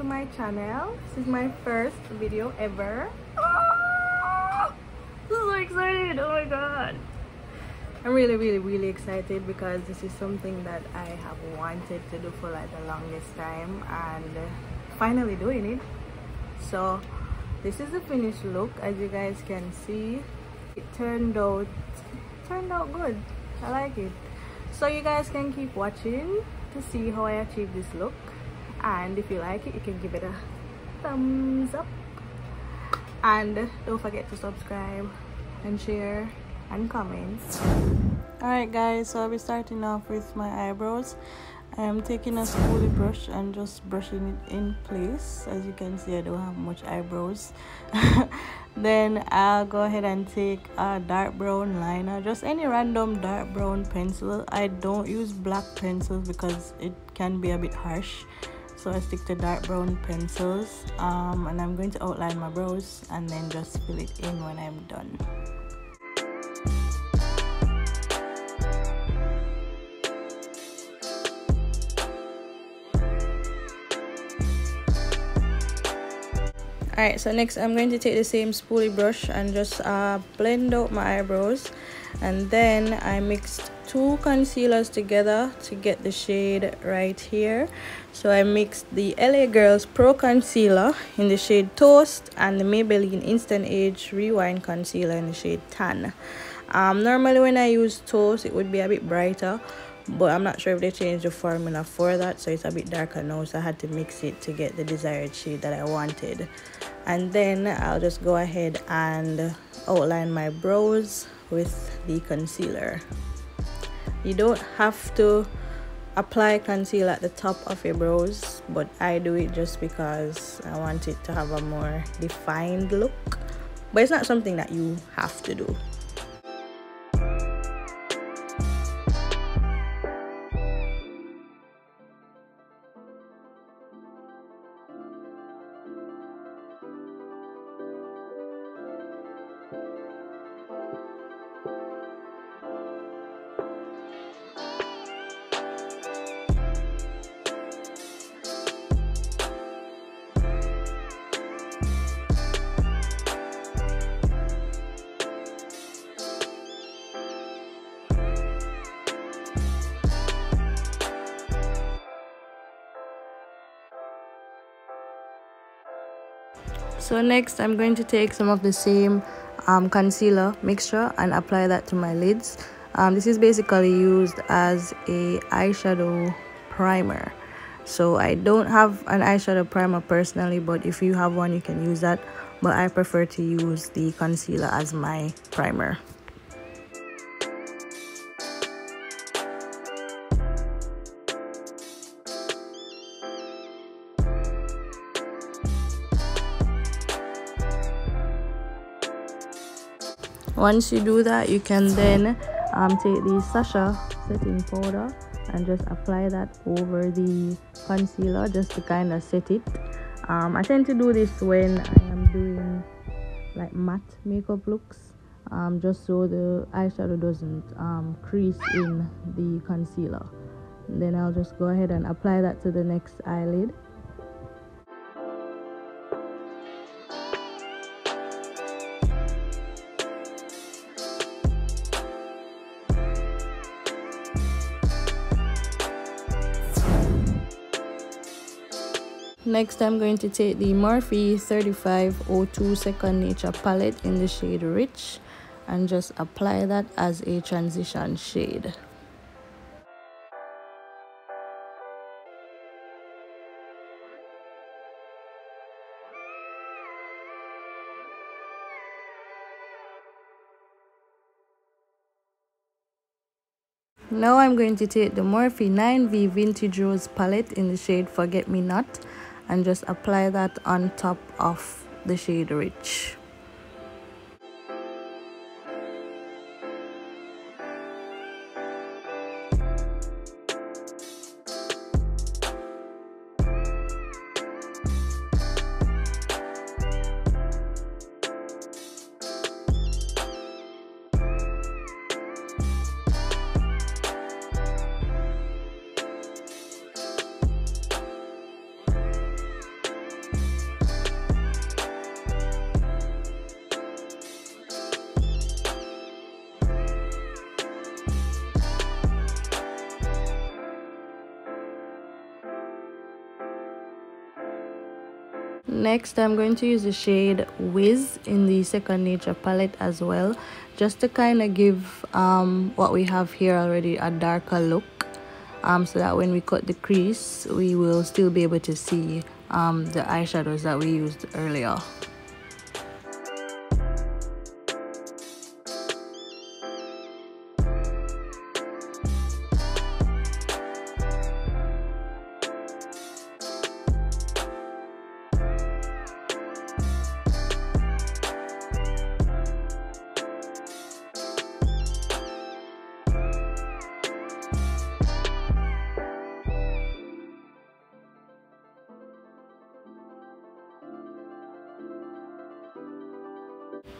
to my channel. This is my first video ever. Oh, I'm so excited. Oh my god, I'm really excited because this is something that I have wanted to do for like the longest time, and finally doing it. So this is the finished look. As you guys can see, it turned out good. I like it. So you guys can keep watching to see how I achieve this look, and if you like it, you can give it a thumbs up, and don't forget to subscribe and share and comment. Alright guys, so I'll be starting off with my eyebrows. I am taking a spoolie brush and just brushing it in place. As you can see, I don't have much eyebrows. Then I'll go ahead and take a dark brown liner, just any random dark brown pencil. I don't use black pencils because it can be a bit harsh, so I stick to dark brown pencils. And I'm going to outline my brows and then just fill it in when I'm done. Alright, so next I'm going to take the same spoolie brush and just blend out my eyebrows, and then I mixed two concealers together to get the shade right here. So I mixed the LA Girls Pro Concealer in the shade Toast and the Maybelline Instant Age Rewind Concealer in the shade Tan. Normally when I use Toast it would be a bit brighter, but I'm not sure if they changed the formula for that, so it's a bit darker now, so I had to mix it to get the desired shade that I wanted. And then I'll just go ahead and outline my brows with the concealer. You don't have to apply concealer at the top of your brows, but I do it just because I want it to have a more defined look, but it's not something that you have to do. So next I'm going to take some of the same concealer mixture and apply that to my lids. This is basically used as a eyeshadow primer. So I don't have an eyeshadow primer personally, but if you have one you can use that, but I prefer to use the concealer as my primer. Once you do that, you can then take the Sacha setting powder and just apply that over the concealer just to kind of set it. I tend to do this when I am doing like matte makeup looks, just so the eyeshadow doesn't crease in the concealer. And then I'll just go ahead and apply that to the next eyelid. Next I'm going to take the Morphe 3502 Second Nature palette in the shade Rich and just apply that as a transition shade. Now I'm going to take the Morphe 9V Vintage Rose palette in the shade Forget Me Not and just apply that on top of the shade Rich. Next, I'm going to use the shade Wiz in the Second Nature palette as well, just to kind of give what we have here already a darker look, so that when we cut the crease, we will still be able to see the eyeshadows that we used earlier.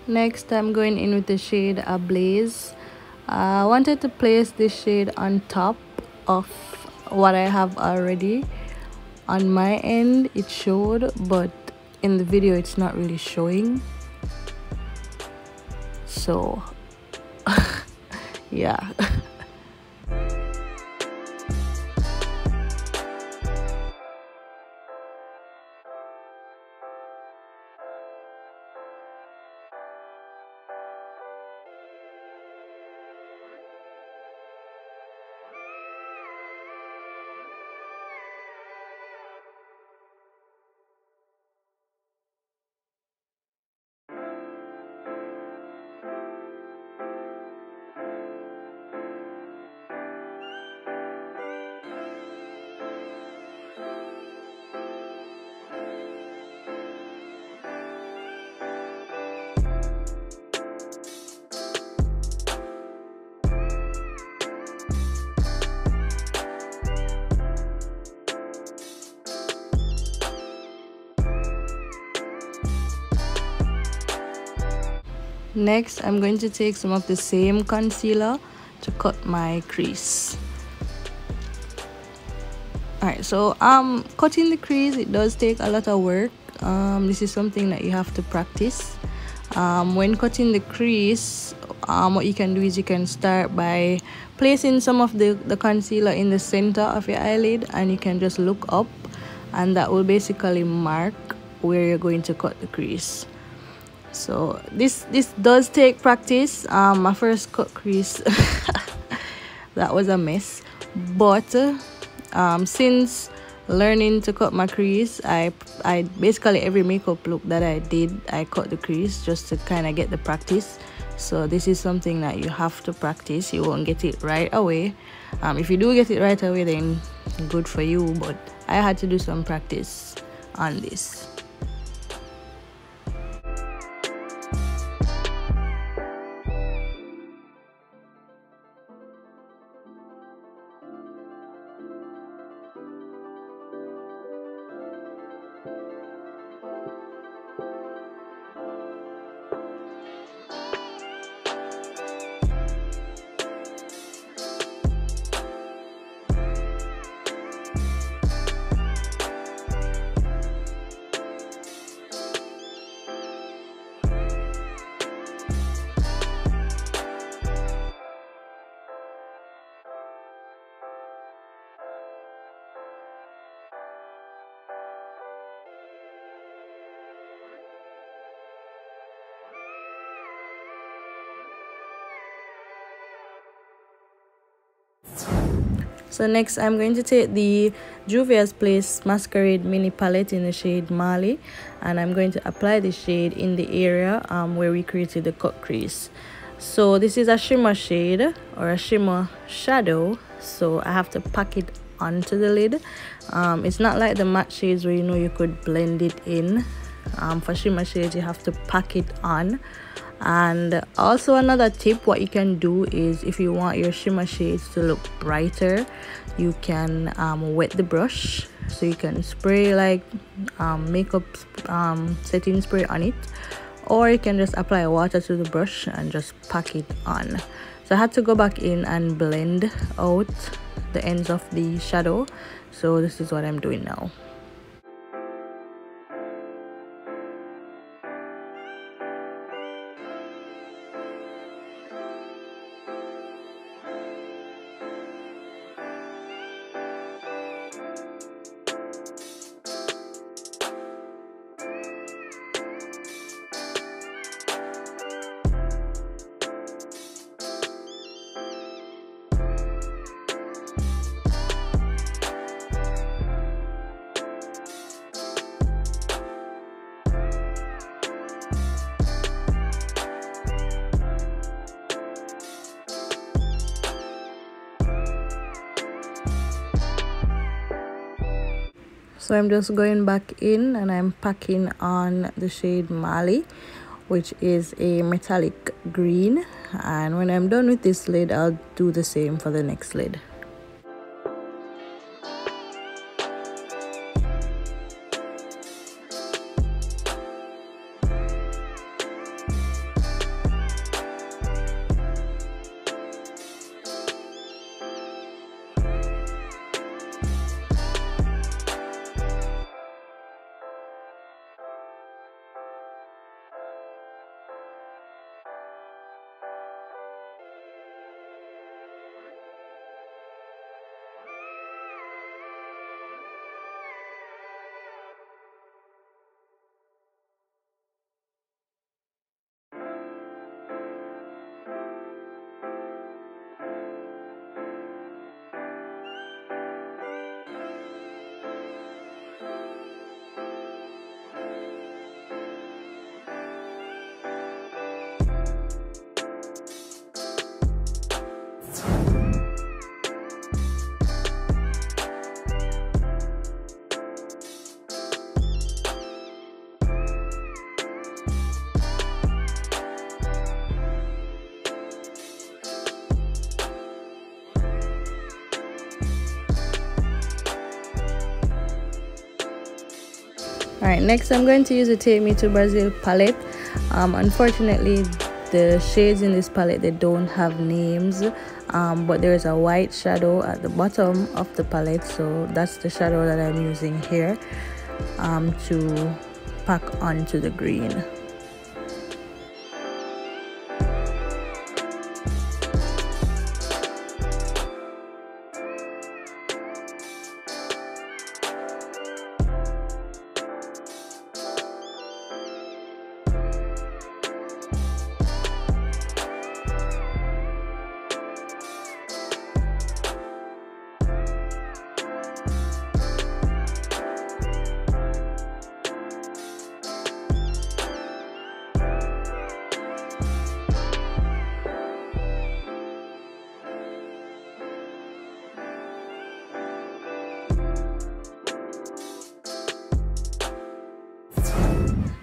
Next, I'm going in with the shade Ablaze. I wanted to place this shade on top of what I have already. On my end, it showed, but in the video, it's not really showing. So, yeah. Next, I'm going to take some of the same concealer to cut my crease. Alright, so cutting the crease, it does take a lot of work. This is something that you have to practice. When cutting the crease, what you can do is you can start by placing some of the concealer in the center of your eyelid, and you can just look up, and that will basically mark where you're going to cut the crease. So this does take practice. My first cut crease that was a mess, but since learning to cut my crease, I basically every makeup look that I did, I cut the crease just to kind of get the practice. So this is something that you have to practice. You won't get it right away. If you do get it right away, then good for you, but I had to do some practice on this. So next, I'm going to take the Juvia's Place Masquerade mini palette in the shade Mali, and I'm going to apply the shade in the area where we created the cut crease. So this is a shimmer shade or a shimmer shadow, so I have to pack it onto the lid. It's not like the matte shades where you could blend it in. For shimmer shades, you have to pack it on. And also another tip, what you can do is if you want your shimmer shades to look brighter, you can wet the brush. So you can spray like makeup setting spray on it, or you can just apply water to the brush and just pack it on. So I had to go back in and blend out the ends of the shadow. So this is what I'm doing now. So I'm just going back in and I'm packing on the shade Mali, which is a metallic green, and when I'm done with this lid I'll do the same for the next lid. Alright, next I'm going to use the Take Me to Brazil palette. Unfortunately, the shades in this palette, they don't have names, but there's a white shadow at the bottom of the palette, so that's the shadow that I'm using here to pack onto the green.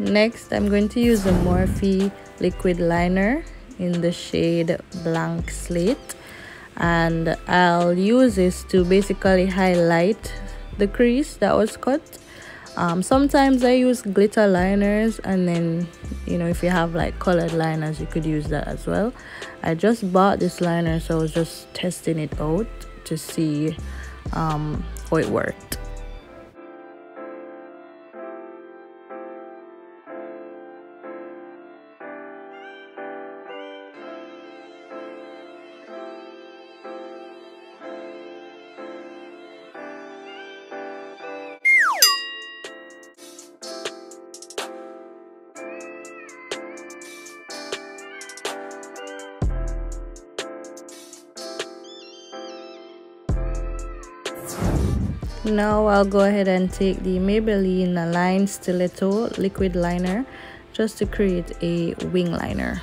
Next, I'm going to use the Morphe liquid liner in the shade Blank Slate, and I'll use this to basically highlight the crease that was cut. Sometimes I use glitter liners, and then, you know, if you have like colored liners, you could use that as well. I just bought this liner, so I was just testing it out to see how it worked. Now I'll go ahead and take the Maybelline Line Stiletto liquid liner just to create a wing liner.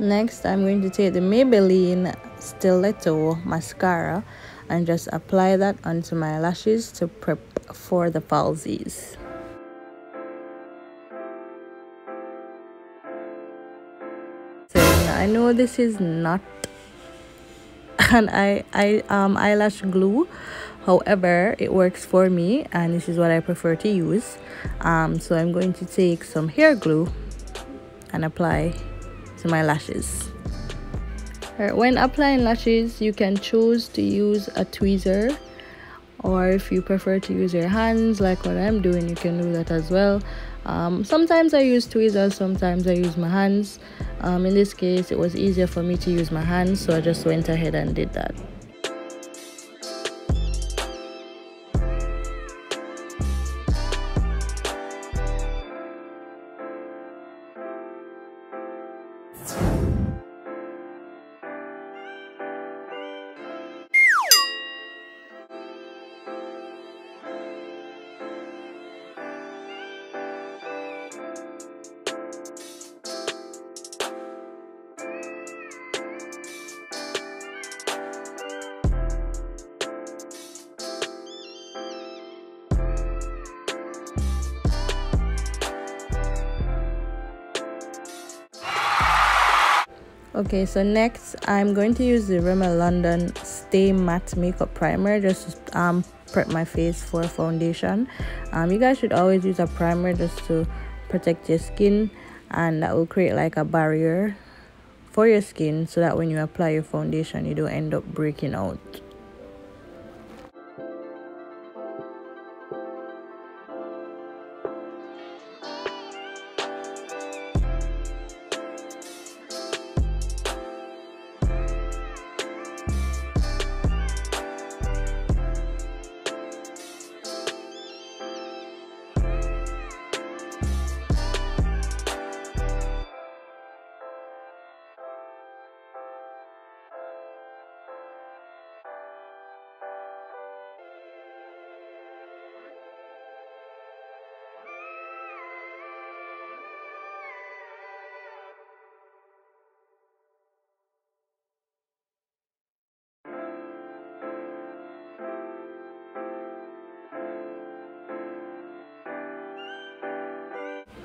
Next, I'm going to take the Maybelline Stiletto mascara and just apply that onto my lashes to prep for the falsies. So I know this is not an eyelash glue, however it works for me and this is what I prefer to use. So I'm going to take some hair glue and apply to my lashes. When applying lashes, you can choose to use a tweezer or if you prefer to use your hands like what I'm doing, you can do that as well. Sometimes I use tweezers, sometimes I use my hands. In this case it was easier for me to use my hands, so I just went ahead and did that. Okay, so next I'm going to use the Rimmel London Stay Matte Makeup Primer just to prep my face for foundation. You guys should always use a primer just to protect your skin, and that will create like a barrier for your skin so that when you apply your foundation you don't end up breaking out.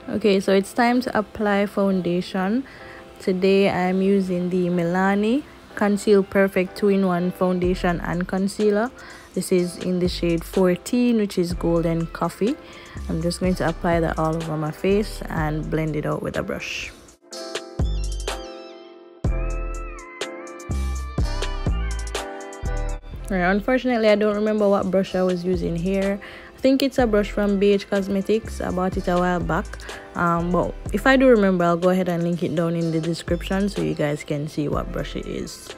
Okay, so it's time to apply foundation. Today I'm using the Milani Conceal Perfect 2-in-1 foundation and concealer. This is in the shade 14, which is golden coffee. I'm just going to apply that all over my face and blend it out with a brush. Right, unfortunately I don't remember what brush I was using here. I think it's a brush from Beige Cosmetics. I bought it a while back. But if I do remember, I'll go ahead and link it down in the description so you guys can see what brush it is.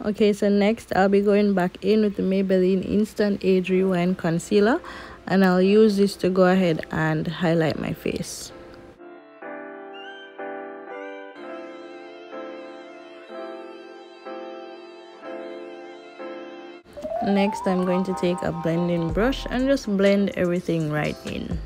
Okay, so next I'll be going back in with the Maybelline Instant Age Rewind Concealer, and I'll use this to go ahead and highlight my face. Next I'm going to take a blending brush and just blend everything right in.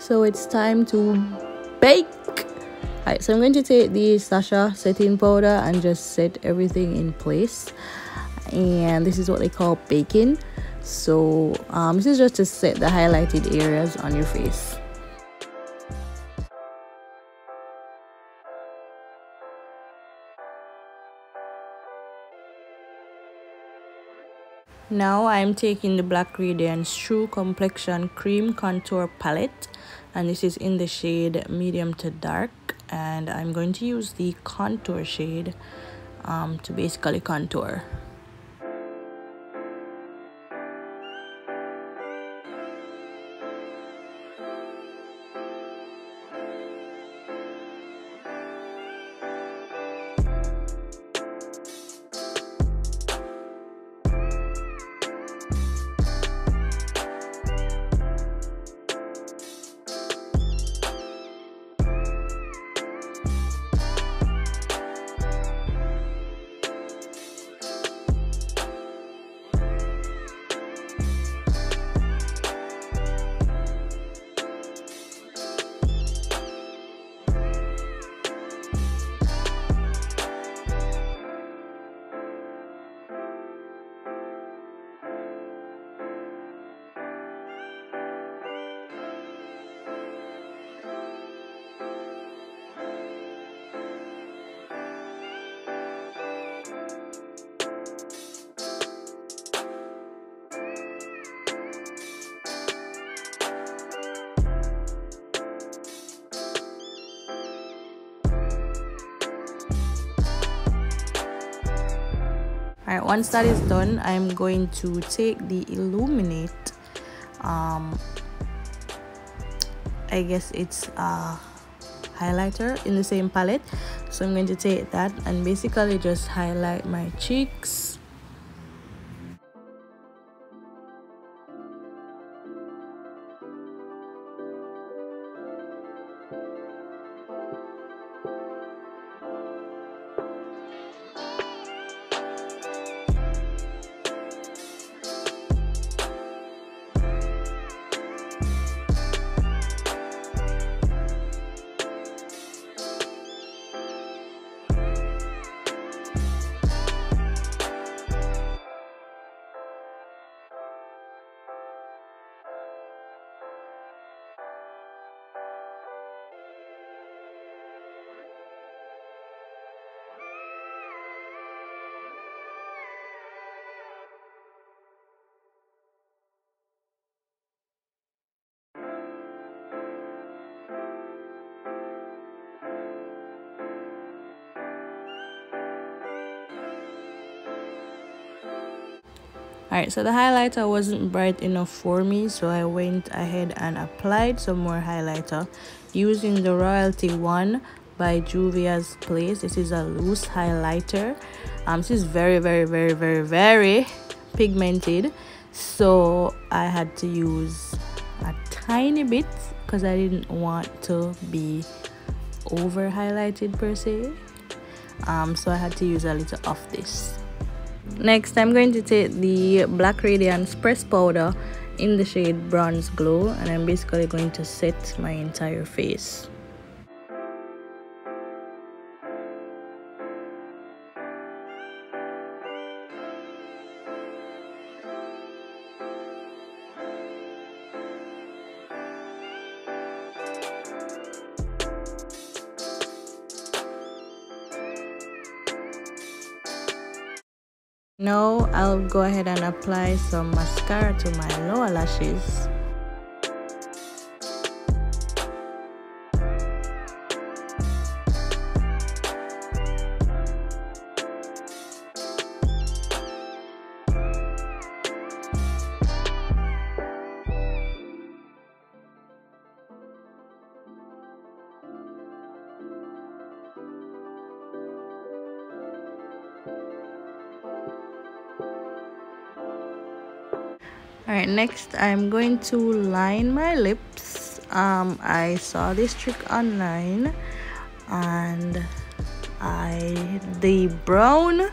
So it's time to bake. Alright, so I'm going to take the Sacha setting powder and just set everything in place. And this is what they call baking. So this is just to set the highlighted areas on your face. Now I'm taking the Black Radiance True Complexion Cream Contour Palette, and this is in the shade medium to dark, and I'm going to use the contour shade to basically contour. Alright, once that is done, I'm going to take the Illuminate, I guess it's a highlighter in the same palette. So I'm going to take that and basically just highlight my cheeks. Alright, so the highlighter wasn't bright enough for me, so I went ahead and applied some more highlighter using the Royalty One by Juvia's Place. This is a loose highlighter. This is very pigmented, so I had to use a tiny bit because I didn't want to be over highlighted per se. So I had to use a little of this. Next, I'm going to take the Black Radiance Press Powder in the shade Bronze Glow, and I'm basically going to set my entire face. Now I'll go ahead and apply some mascara to my lower lashes. Alright, next I'm going to line my lips. I saw this trick online, and the brown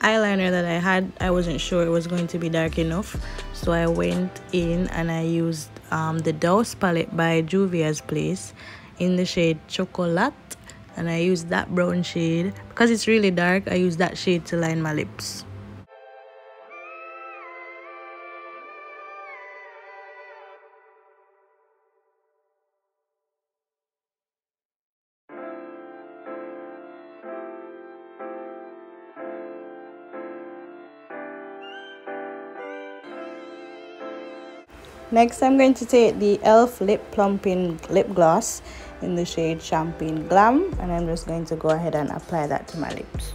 eyeliner that I had, I wasn't sure it was going to be dark enough, So I went in and I used the Douce palette by Juvia's Place in the shade Chocolat, and I used that brown shade because it's really dark. I used that shade to line my lips. Next, I'm going to take the e.l.f. Lip Plumping Lip Gloss in the shade Champagne Glam, and I'm just going to go ahead and apply that to my lips.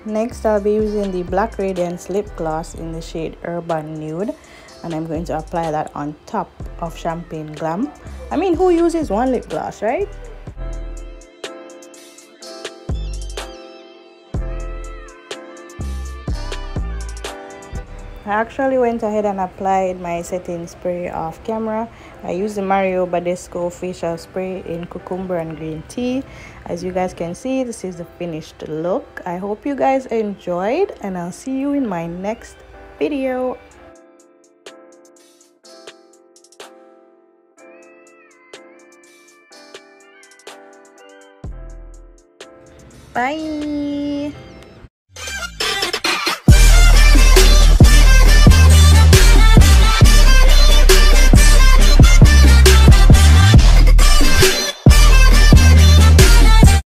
Next, I'll be using the Black Radiance Lip Gloss in the shade Urban Nude, and I'm going to apply that on top of Champagne Glam. I mean, who uses one lip gloss, right? I actually went ahead and applied my setting spray off camera. I used the Mario Badescu facial spray in cucumber and green tea. As you guys can see, this is the finished look. I hope you guys enjoyed, and I'll see you in my next video. Bye.